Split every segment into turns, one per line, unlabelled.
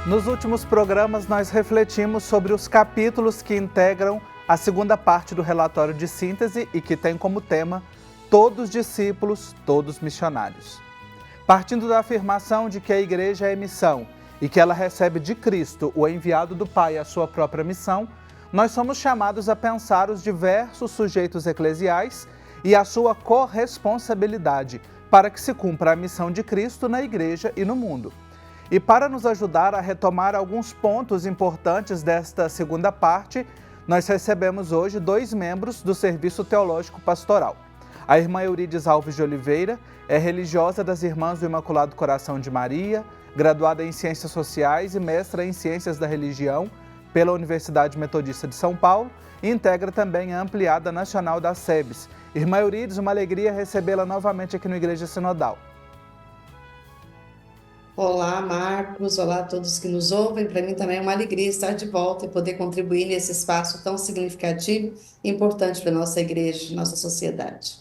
Nos últimos programas, nós refletimos sobre os capítulos que integram a segunda parte do relatório de síntese e que tem como tema todos discípulos, todos missionários. Partindo da afirmação de que a igreja é missão e que ela recebe de Cristo, o enviado do Pai, a sua própria missão, nós somos chamados a pensar os diversos sujeitos eclesiais e a sua corresponsabilidade para que se cumpra a missão de Cristo na igreja e no mundo. E para nos ajudar a retomar alguns pontos importantes desta segunda parte, nós recebemos hoje 2 membros do Serviço Teológico Pastoral. A irmã Eurides Alves de Oliveira é religiosa das Irmãs do Imaculado Coração de Maria, graduada em Ciências Sociais e mestra em Ciências da Religião pela Universidade Metodista de São Paulo e integra também a Ampliada Nacional da SEBS. Irmã Eurides, uma alegria recebê-la novamente aqui no Igreja Sinodal.
Olá, Marcos. Olá a todos que nos ouvem. Para mim também é uma alegria estar de volta e poder contribuir nesse espaço tão significativo e importante para a nossa igreja, nossa sociedade.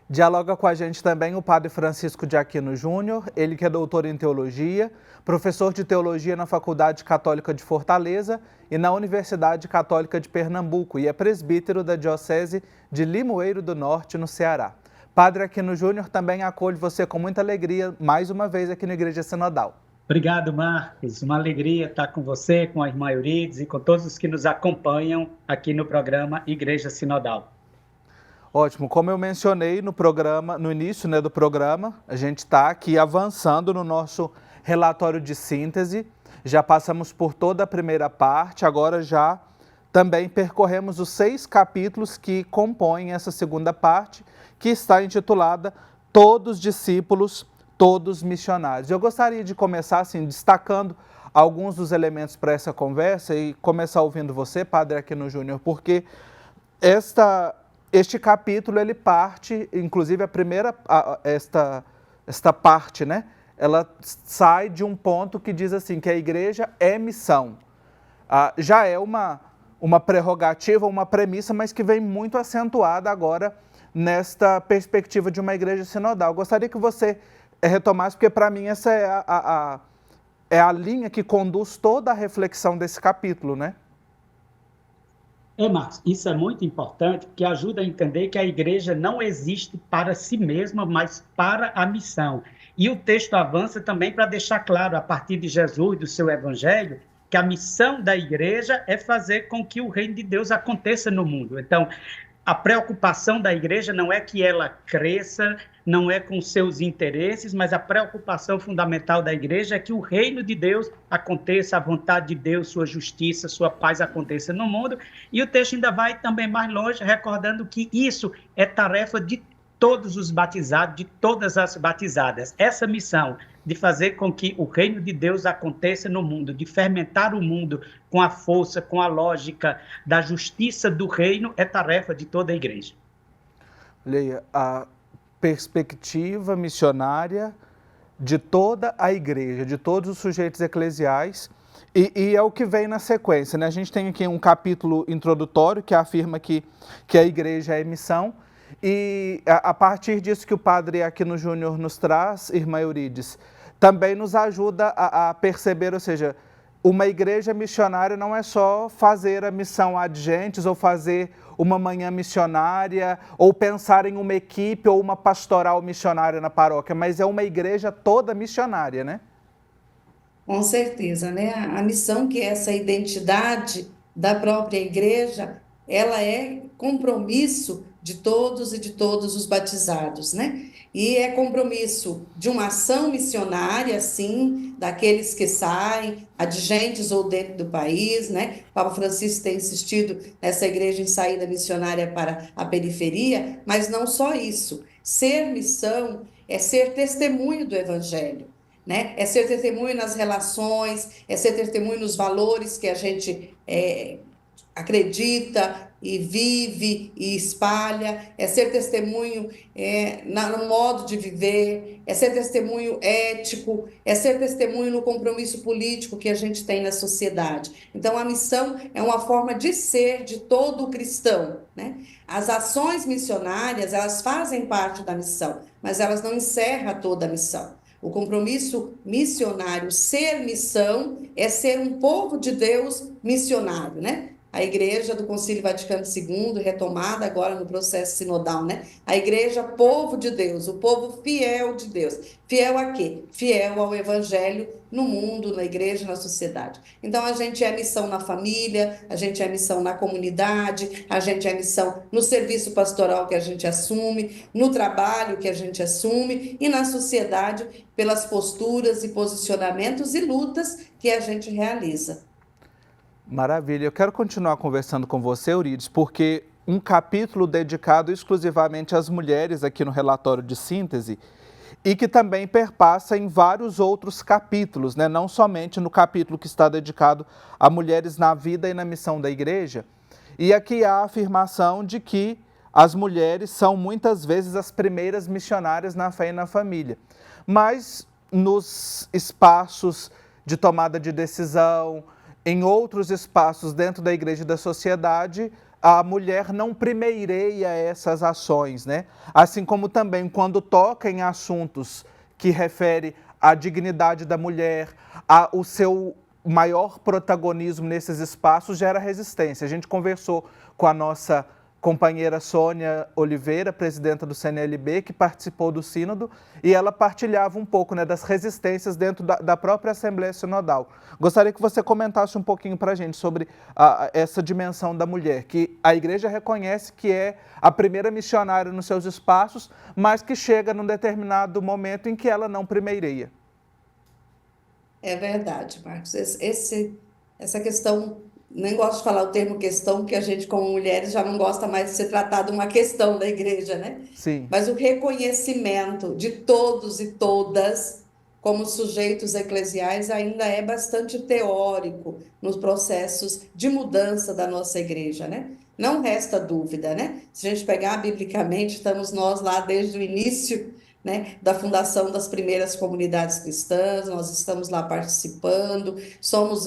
Dialoga com a gente também o Padre Francisco de Aquino Júnior, ele que é doutor em teologia, professor de teologia na Faculdade Católica de Fortaleza e na Universidade Católica de Pernambuco e é presbítero da Diocese de Limoeiro do Norte, no Ceará. Padre Aquino Júnior, também acolhe você com muita alegria mais uma vez aqui na Igreja Sinodal.
Obrigado, Marcos. Uma alegria estar com você, com a irmã Eurides e com todos os que nos acompanham aqui no programa Igreja Sinodal.
Ótimo. Como eu mencionei no início do programa, a gente está aqui avançando no nosso relatório de síntese. Já passamos por toda a primeira parte, agora já também percorremos os 6 capítulos que compõem essa segunda parte, que está intitulada Todos discípulos, todos missionários. Eu gostaria de começar assim, destacando alguns dos elementos para essa conversa e começar ouvindo você, Padre Aquino Júnior, porque este capítulo, ele parte, inclusive esta parte, né? Ela sai de um ponto que diz assim, que a igreja é missão. Já é uma prerrogativa, uma premissa, mas que vem muito acentuada agora nesta perspectiva de uma igreja sinodal. Gostaria que você retomasse, porque para mim essa é a linha que conduz toda a reflexão desse capítulo, né?
Marcos, isso é muito importante, porque ajuda a entender que a igreja não existe para si mesma, mas para a missão. E o texto avança também para deixar claro, a partir de Jesus, do seu evangelho, que a missão da igreja é fazer com que o reino de Deus aconteça no mundo. Então, a preocupação da igreja não é que ela cresça, não é com seus interesses, mas a preocupação fundamental da igreja é que o reino de Deus aconteça, a vontade de Deus, sua justiça, sua paz aconteça no mundo. E o texto ainda vai também mais longe, recordando que isso é tarefa de todos os batizados, de todas as batizadas. Essa missão de fazer com que o reino de Deus aconteça no mundo, de fermentar o mundo com a força, com a lógica da justiça do reino, é tarefa de toda a igreja.
Leia, a perspectiva missionária de toda a igreja, de todos os sujeitos eclesiais, e é o que vem na sequência, né? A gente tem aqui um capítulo introdutório que afirma que a igreja é missão, e a partir disso que o Padre Aquino Júnior nos traz, irmã Eurides, também nos ajuda a perceber, ou seja, uma igreja missionária não é só fazer a missão ad gentes ou fazer uma manhã missionária ou pensar em uma equipe ou uma pastoral missionária na paróquia, mas é uma igreja toda missionária, né?
Com certeza, né? A missão, que é essa identidade da própria igreja, ela é compromisso de todos e de todos os batizados, né? E é compromisso de uma ação missionária, sim, daqueles que saem, adjentes ou dentro do país, né? O Papa Francisco tem insistido nessa igreja em saída missionária para a periferia, mas não só isso. Ser missão é ser testemunho do Evangelho, né? É ser testemunho nas relações, é ser testemunho nos valores que a gente acredita e vive e espalha, é ser testemunho no modo de viver, é ser testemunho ético, é ser testemunho no compromisso político que a gente tem na sociedade. Então, a missão é uma forma de ser de todo cristão, né? As ações missionárias, elas fazem parte da missão, mas elas não encerram toda a missão. O compromisso missionário, ser missão, é ser um povo de Deus missionário, né? A Igreja do Concílio Vaticano II, retomada agora no processo sinodal, né? A Igreja, povo de Deus, o povo fiel de Deus. Fiel a quê? Fiel ao Evangelho no mundo, na Igreja, na sociedade. Então, a gente é missão na família, a gente é missão na comunidade, a gente é missão no serviço pastoral que a gente assume, no trabalho que a gente assume e na sociedade pelas posturas e posicionamentos e lutas que a gente realiza.
Maravilha. Eu quero continuar conversando com você, Eurides, porque um capítulo dedicado exclusivamente às mulheres aqui no relatório de síntese e que também perpassa em vários outros capítulos, né? Não somente no capítulo que está dedicado a mulheres na vida e na missão da igreja. E aqui há a afirmação de que as mulheres são muitas vezes as primeiras missionárias na fé e na família. Mas nos espaços de tomada de decisão, em outros espaços dentro da igreja e da sociedade, a mulher não primeireia essas ações, né? Assim como também quando toca em assuntos que refere à dignidade da mulher, o seu maior protagonismo nesses espaços gera resistência. A gente conversou com a nossa companheira Sônia Oliveira, presidenta do CNLB, que participou do sínodo, e ela partilhava um pouco, né, das resistências dentro da própria Assembleia Sinodal. Gostaria que você comentasse um pouquinho para a gente sobre essa dimensão da mulher, que a igreja reconhece que é a primeira missionária nos seus espaços, mas que chega num determinado momento em que ela não primeireia.
É verdade, Marcos. Essa questão, nem gosto de falar o termo questão, porque a gente, como mulheres, já não gosta mais de ser tratado uma questão da igreja, né?
Sim.
Mas o reconhecimento de todos e todas como sujeitos eclesiais ainda é bastante teórico nos processos de mudança da nossa igreja, né? Não resta dúvida, né? Se a gente pegar biblicamente, estamos nós lá desde o início, né, da fundação das primeiras comunidades cristãs, nós estamos lá participando, somos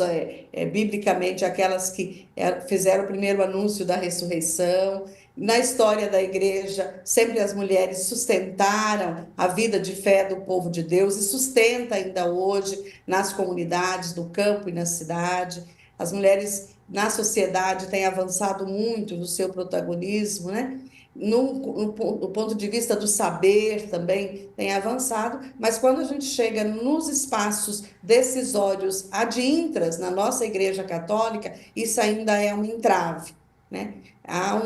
biblicamente aquelas que fizeram o primeiro anúncio da ressurreição. Na história da igreja, sempre as mulheres sustentaram a vida de fé do povo de Deus e sustenta ainda hoje nas comunidades, no campo e na cidade. As mulheres na sociedade têm avançado muito no seu protagonismo, né? No ponto de vista do saber também tem avançado, mas quando a gente chega nos espaços decisórios ad intras na nossa Igreja Católica, isso ainda é um entrave, né? Há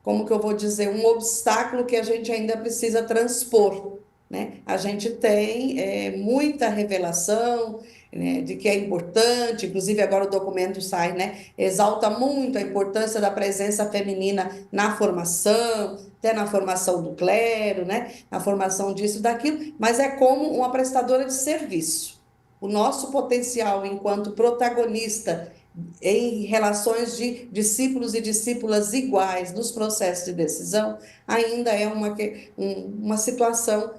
como que eu vou dizer, um obstáculo que a gente ainda precisa transpor, né? A gente tem muita revelação, né, de que é importante, inclusive agora o documento sai, né, exalta muito a importância da presença feminina na formação, até na formação do clero, né, na formação disso e daquilo, mas é como uma prestadora de serviço. O nosso potencial enquanto protagonista em relações de discípulos e discípulas iguais nos processos de decisão, ainda é uma situação,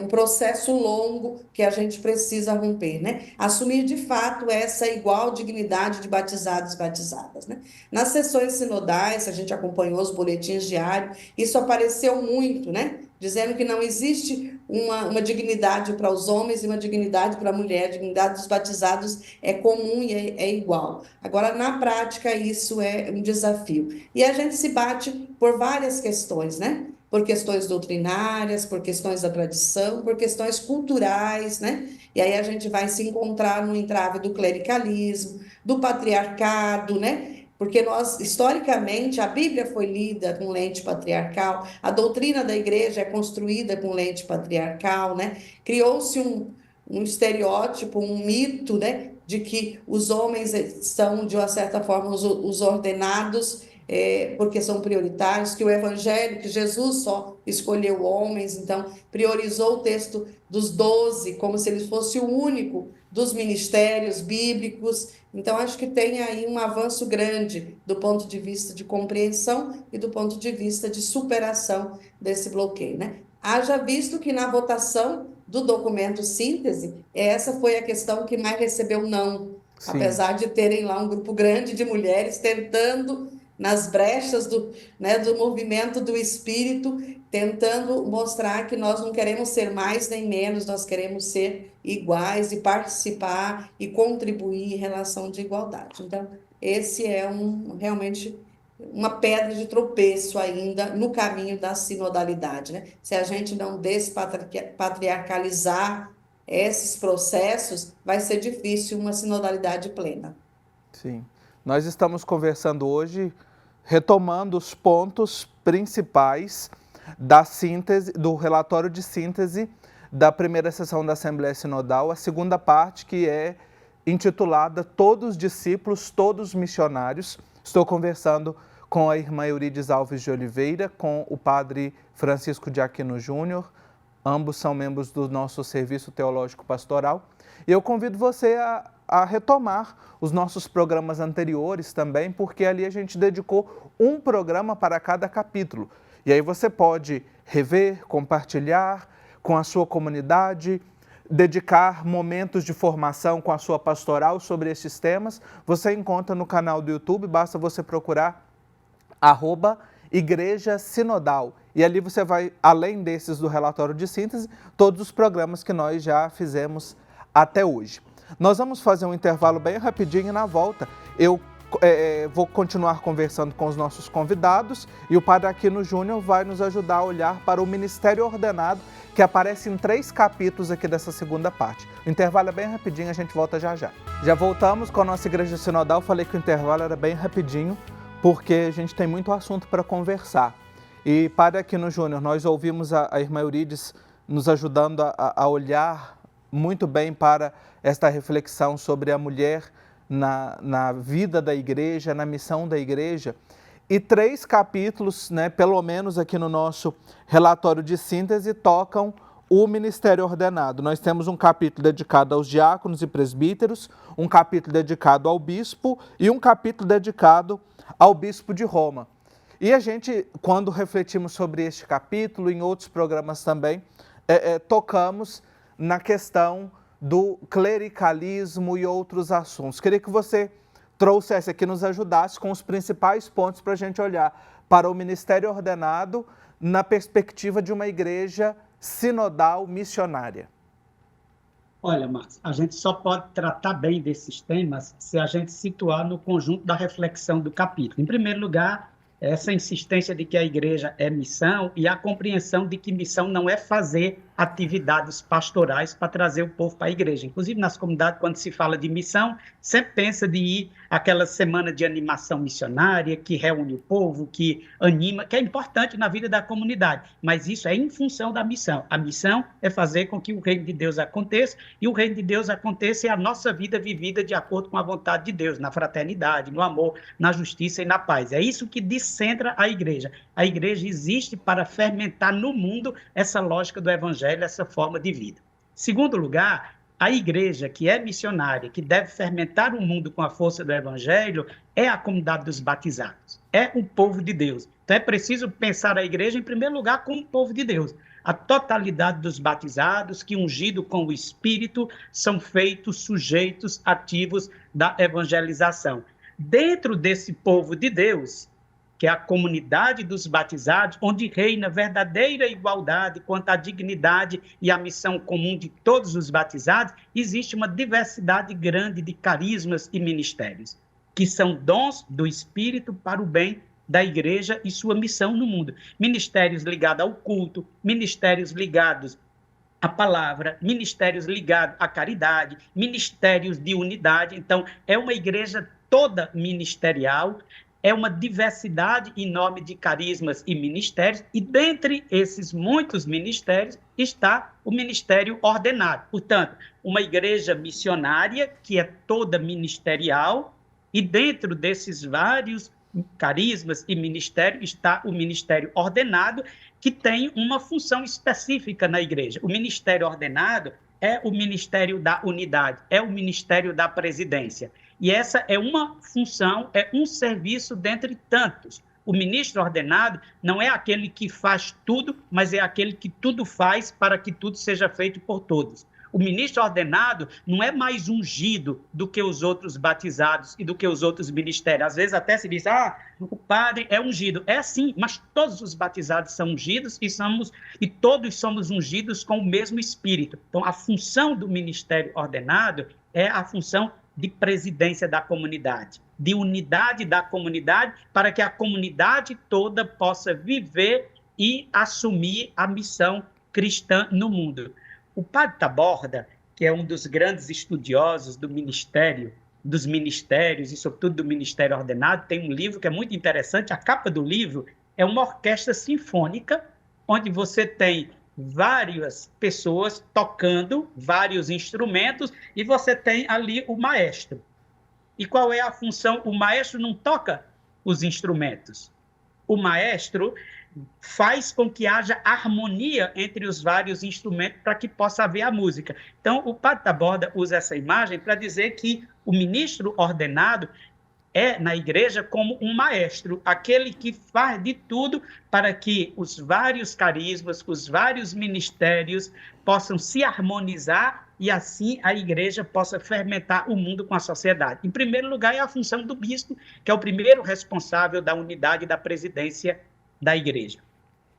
um processo longo que a gente precisa romper, né? Assumir de fato essa igual dignidade de batizados e batizadas, né? Nas sessões sinodais, a gente acompanhou os boletins diários, isso apareceu muito, né? Dizendo que não existe uma dignidade para os homens e uma dignidade para a mulher, a dignidade dos batizados é comum e é igual. Agora, na prática, isso é um desafio. E a gente se bate por várias questões, né? Por questões doutrinárias, por questões da tradição, por questões culturais, né? E aí a gente vai se encontrar no entrave do clericalismo, do patriarcado, né? Porque nós, historicamente, a Bíblia foi lida com lente patriarcal, a doutrina da igreja é construída com lente patriarcal, né? Criou-se um estereótipo, um mito, né? De que os homens são, de uma certa forma, os ordenados, porque são prioritários, que o evangelho, que Jesus só escolheu homens, então priorizou o texto dos 12 como se ele fosse o único dos ministérios bíblicos. Então acho que tem aí um avanço grande do ponto de vista de compreensão e do ponto de vista de superação desse bloqueio, né? Haja visto que na votação do documento síntese, essa foi a questão que mais recebeu não,
Sim.
Apesar de terem lá um grupo grande de mulheres tentando nas brechas do movimento do Espírito, tentando mostrar que nós não queremos ser mais nem menos, nós queremos ser iguais e participar e contribuir em relação de igualdade. Então, esse é realmente uma pedra de tropeço ainda no caminho da sinodalidade, né? Se a gente não despatriarcalizar esses processos, vai ser difícil uma sinodalidade plena.
Sim. Nós estamos conversando hoje, retomando os pontos principais da síntese, do relatório de síntese da primeira sessão da Assembleia Sinodal, a segunda parte, que é intitulada Todos Discípulos, Todos Missionários. Estou conversando com a irmã Eurides Alves de Oliveira, com o padre Francisco de Aquino Júnior, ambos são membros do nosso Serviço Teológico Pastoral. E eu convido você a retomar os nossos programas anteriores também, porque ali a gente dedicou um programa para cada capítulo. E aí você pode rever, compartilhar com a sua comunidade, dedicar momentos de formação com a sua pastoral sobre esses temas. Você encontra no canal do YouTube, basta você procurar @Igreja Sinodal. E ali você vai, além desses do relatório de síntese, todos os programas que nós já fizemos até hoje. Nós vamos fazer um intervalo bem rapidinho e na volta eu vou continuar conversando com os nossos convidados e o padre Aquino Júnior vai nos ajudar a olhar para o ministério ordenado que aparece em 3 capítulos aqui dessa segunda parte. O intervalo é bem rapidinho, a gente volta já já. Já voltamos com a nossa Igreja Sinodal, falei que o intervalo era bem rapidinho, porque a gente tem muito assunto para conversar. E, padre Aquino Júnior, nós ouvimos a irmã Eurides nos ajudando a olhar muito bem para esta reflexão sobre a mulher na vida da igreja, na missão da igreja. E 3 capítulos, né, pelo menos aqui no nosso relatório de síntese, tocam o ministério ordenado. Nós temos um capítulo dedicado aos diáconos e presbíteros, um capítulo dedicado ao bispo e um capítulo dedicado ao bispo de Roma. E a gente, quando refletimos sobre este capítulo, em outros programas também, tocamos na questão do clericalismo e outros assuntos. Queria que você trouxesse aqui, nos ajudasse com os principais pontos para a gente olhar para o ministério ordenado na perspectiva de uma igreja sinodal missionária.
Olha, Marcos, a gente só pode tratar bem desses temas se a gente situar no conjunto da reflexão do capítulo. Em primeiro lugar, essa insistência de que a igreja é missão e a compreensão de que missão não é fazer atividades pastorais para trazer o povo para a igreja. Inclusive, nas comunidades, quando se fala de missão, sempre pensa de ir àquela semana de animação missionária, que reúne o povo, que anima, que é importante na vida da comunidade, mas isso é em função da missão. A missão é fazer com que o reino de Deus aconteça, e o reino de Deus aconteça é a nossa vida vivida de acordo com a vontade de Deus, na fraternidade, no amor, na justiça e na paz. É isso que descentra a igreja. A igreja existe para fermentar no mundo essa lógica do evangelho, essa forma de vida. Segundo lugar, a igreja que é missionária, que deve fermentar o mundo com a força do evangelho, é a comunidade dos batizados, é o povo de Deus. Então é preciso pensar a igreja, em primeiro lugar, como povo de Deus. A totalidade dos batizados, que ungido com o Espírito, são feitos sujeitos ativos da evangelização. Dentro desse povo de Deus, que é a comunidade dos batizados, onde reina verdadeira igualdade quanto à dignidade e à missão comum de todos os batizados, existe uma diversidade grande de carismas e ministérios, que são dons do Espírito para o bem da igreja e sua missão no mundo. Ministérios ligados ao culto, ministérios ligados à palavra, ministérios ligados à caridade, ministérios de unidade. Então, é uma igreja toda ministerial, é uma diversidade enorme de carismas e ministérios, e dentre esses muitos ministérios está o ministério ordenado. Portanto, uma igreja missionária que é toda ministerial, e dentro desses vários carismas e ministérios está o ministério ordenado, que tem uma função específica na igreja. O ministério ordenado é o ministério da unidade, é o ministério da presidência. E essa é uma função, é um serviço dentre tantos. O ministro ordenado não é aquele que faz tudo, mas é aquele que tudo faz para que tudo seja feito por todos. O ministro ordenado não é mais ungido do que os outros batizados e do que os outros ministérios. Às vezes até se diz, o padre é ungido. É sim, mas todos os batizados são ungidos e todos somos ungidos com o mesmo Espírito. Então, a função do ministério ordenado é a função de presidência da comunidade, de unidade da comunidade, para que a comunidade toda possa viver e assumir a missão cristã no mundo. O padre Taborda, que é um dos grandes estudiosos do ministério, dos ministérios e, sobretudo, do ministério ordenado, tem um livro que é muito interessante. A capa do livro é uma orquestra sinfônica, onde você tem várias pessoas tocando vários instrumentos e você tem ali o maestro. E qual é a função? O maestro não toca os instrumentos. O maestro faz com que haja harmonia entre os vários instrumentos para que possa haver a música. Então, o padre Taborda usa essa imagem para dizer que o ministro ordenado é, na igreja, como um maestro, aquele que faz de tudo para que os vários carismas, os vários ministérios possam se harmonizar e, assim, a igreja possa fermentar o mundo com a sociedade. Em primeiro lugar, é a função do bispo, que é o primeiro responsável da unidade da presidência da igreja,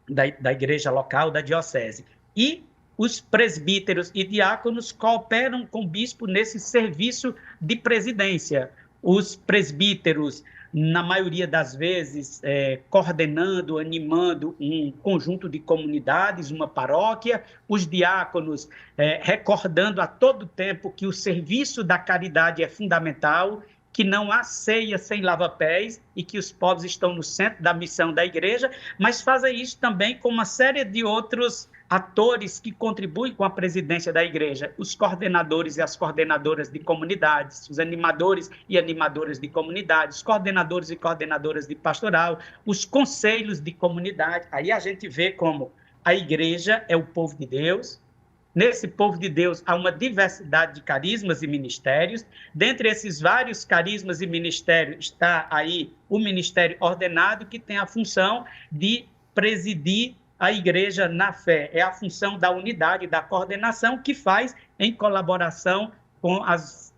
da igreja local, da diocese. E os presbíteros e diáconos cooperam com o bispo nesse serviço de presidência. Os presbíteros, na maioria das vezes, coordenando, animando um conjunto de comunidades, uma paróquia, os diáconos recordando a todo tempo que o serviço da caridade é fundamental, que não há ceia sem lava-pés e que os pobres estão no centro da missão da igreja, mas fazem isso também com uma série de outros atores que contribuem com a presidência da igreja, os coordenadores e as coordenadoras de comunidades, os animadores e animadoras de comunidades, os coordenadores e coordenadoras de pastoral, os conselhos de comunidade. Aí a gente vê como a igreja é o povo de Deus. Nesse povo de Deus há uma diversidade de carismas e ministérios. Dentre esses vários carismas e ministérios está aí o ministério ordenado, que tem a função de presidir a igreja na fé. É a função da unidade, da coordenação, que faz em colaboração com as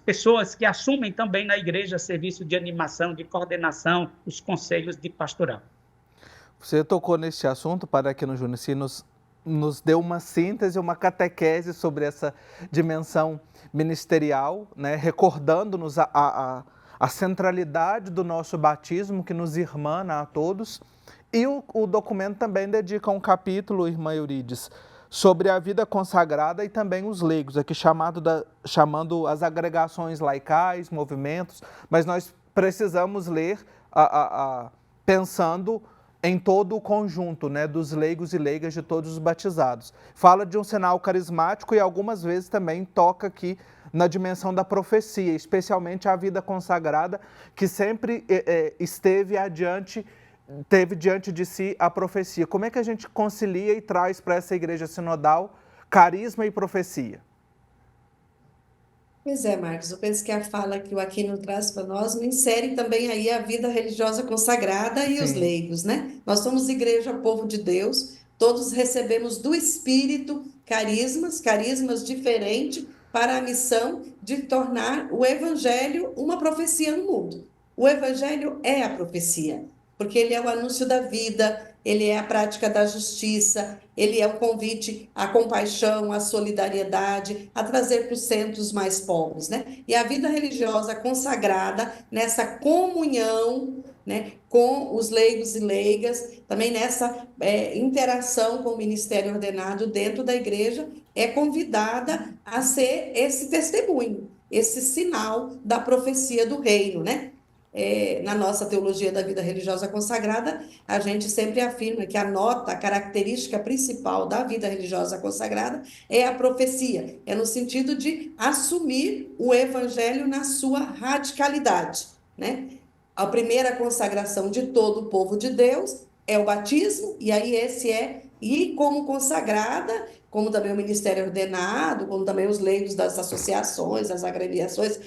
pessoas que assumem também na igreja serviço de animação, de coordenação, os conselhos de pastoral.
Você tocou neste assunto, Padre Aquino Júnior, se nos deu uma síntese, uma catequese sobre essa dimensão ministerial, né? Recordando-nos a centralidade do nosso batismo, que nos irmana a todos. E o documento também dedica um capítulo, irmã Eurides, sobre a vida consagrada e também os leigos, aqui chamando as agregações laicais, movimentos, mas nós precisamos ler pensando em todo o conjunto, né, dos leigos e leigas de todos os batizados. Fala de um sinal carismático e algumas vezes também toca aqui na dimensão da profecia, especialmente a vida consagrada, que sempre teve diante de si a profecia. Como é que a gente concilia e traz para essa igreja sinodal carisma e profecia?
Pois é, Marcos, eu penso que a fala que o Aquino traz para nós insere também aí a vida religiosa consagrada e os
Sim.
leigos, né? Nós somos igreja, povo de Deus, todos recebemos do Espírito carismas diferentes para a missão de tornar o Evangelho uma profecia no mundo. O Evangelho é a profecia, porque ele é o anúncio da vida, ele é a prática da justiça, ele é o convite à compaixão, à solidariedade, a trazer para os centros mais pobres, né? E a vida religiosa consagrada nessa comunhão, né, com os leigos e leigas, também nessa interação com o ministério ordenado dentro da igreja, é convidada a ser esse testemunho, esse sinal da profecia do reino, né? Na nossa teologia da vida religiosa consagrada, a gente sempre afirma que a característica principal da vida religiosa consagrada é a profecia, é no sentido de assumir o evangelho na sua radicalidade, né? A primeira consagração de todo o povo de Deus é o batismo, e aí e como consagrada, como também o ministério ordenado, como também os leigos das associações, das agremiações,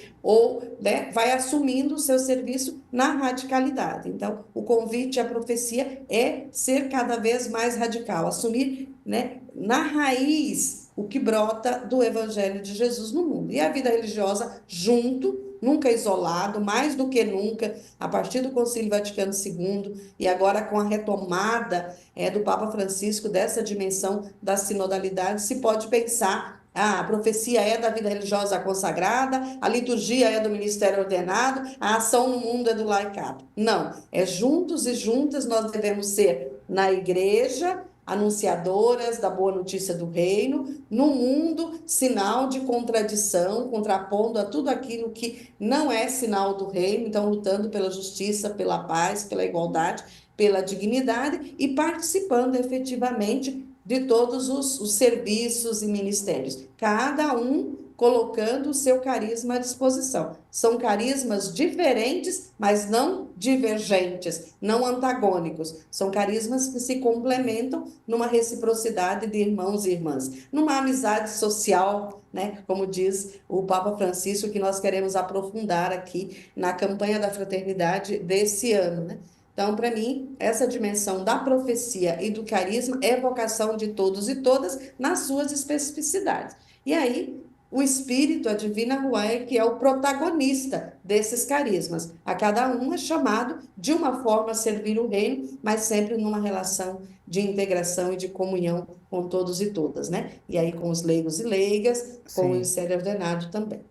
né, vai assumindo o seu serviço na radicalidade. Então, o convite à profecia é ser cada vez mais radical, assumir, né, na raiz o que brota do Evangelho de Jesus no mundo. E a vida religiosa junto, nunca isolado, mais do que nunca, a partir do Concílio Vaticano II e agora com a retomada do Papa Francisco dessa dimensão da sinodalidade, se pode pensar a profecia é da vida religiosa consagrada, a liturgia é do ministério ordenado, a ação no mundo é do laicado. Não, é juntos e juntas nós devemos ser na igreja, anunciadoras da boa notícia do reino, no mundo, sinal de contradição, contrapondo a tudo aquilo que não é sinal do reino, então lutando pela justiça, pela paz, pela igualdade, pela dignidade e participando efetivamente de todos os serviços e ministérios, cada um colocando o seu carisma à disposição. São carismas diferentes, mas não divergentes, não antagônicos. São carismas que se complementam numa reciprocidade de irmãos e irmãs, numa amizade social, né? Como diz o Papa Francisco, que nós queremos aprofundar aqui na campanha da fraternidade desse ano, né? Então, para mim, essa dimensão da profecia e do carisma é vocação de todos e todas nas suas especificidades. E aí, o Espírito, a Divina Ruach, que é o protagonista desses carismas. A cada um é chamado de uma forma a servir o reino, mas sempre numa relação de integração e de comunhão com todos e todas, né? E aí com os leigos e leigas, com o ministério ordenado também.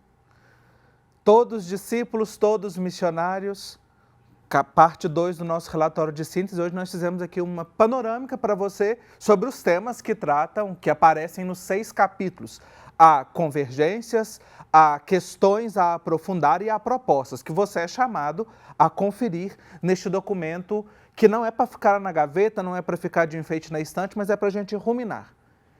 Todos discípulos, todos missionários. Parte 2 do nosso relatório de síntese. Hoje nós fizemos aqui uma panorâmica para você sobre os temas que aparecem nos 6 capítulos. Há convergências, há questões a aprofundar e há propostas que você é chamado a conferir neste documento que não é para ficar na gaveta, não é para ficar de enfeite na estante, mas é para a gente ruminar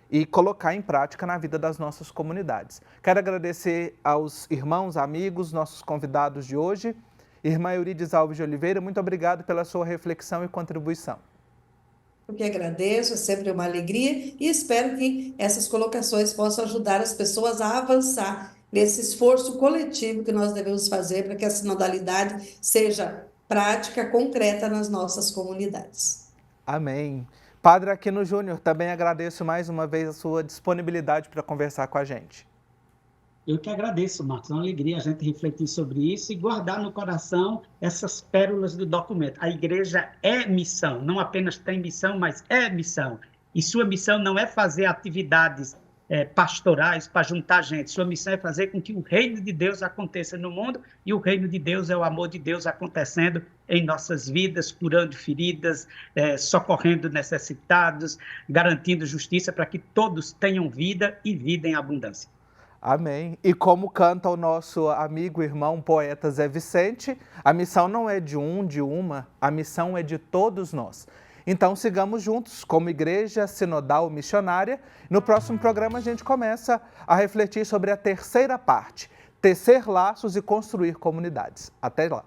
e colocar em prática na vida das nossas comunidades. Quero agradecer aos irmãos, amigos, nossos convidados de hoje. Irmã Eurides Alves de Oliveira, muito obrigado pela sua reflexão e contribuição.
Eu que agradeço, é sempre uma alegria e espero que essas colocações possam ajudar as pessoas a avançar nesse esforço coletivo que nós devemos fazer para que a sinodalidade seja prática, concreta nas nossas comunidades.
Amém. Padre Aquino Júnior, também agradeço mais uma vez a sua disponibilidade para conversar com a gente.
Eu que agradeço, Marcos. É uma alegria a gente refletir sobre isso e guardar no coração essas pérolas do documento. A igreja é missão, não apenas tem missão, mas é missão. E sua missão não é fazer atividades pastorais para juntar gente. Sua missão é fazer com que o reino de Deus aconteça no mundo, e o reino de Deus é o amor de Deus acontecendo em nossas vidas, curando feridas, socorrendo necessitados, garantindo justiça para que todos tenham vida e vida em abundância.
Amém. E como canta o nosso amigo, irmão, poeta Zé Vicente, a missão não é de um, de uma, a missão é de todos nós. Então sigamos juntos como igreja sinodal missionária. No próximo programa a gente começa a refletir sobre a terceira parte, tecer laços e construir comunidades. Até lá.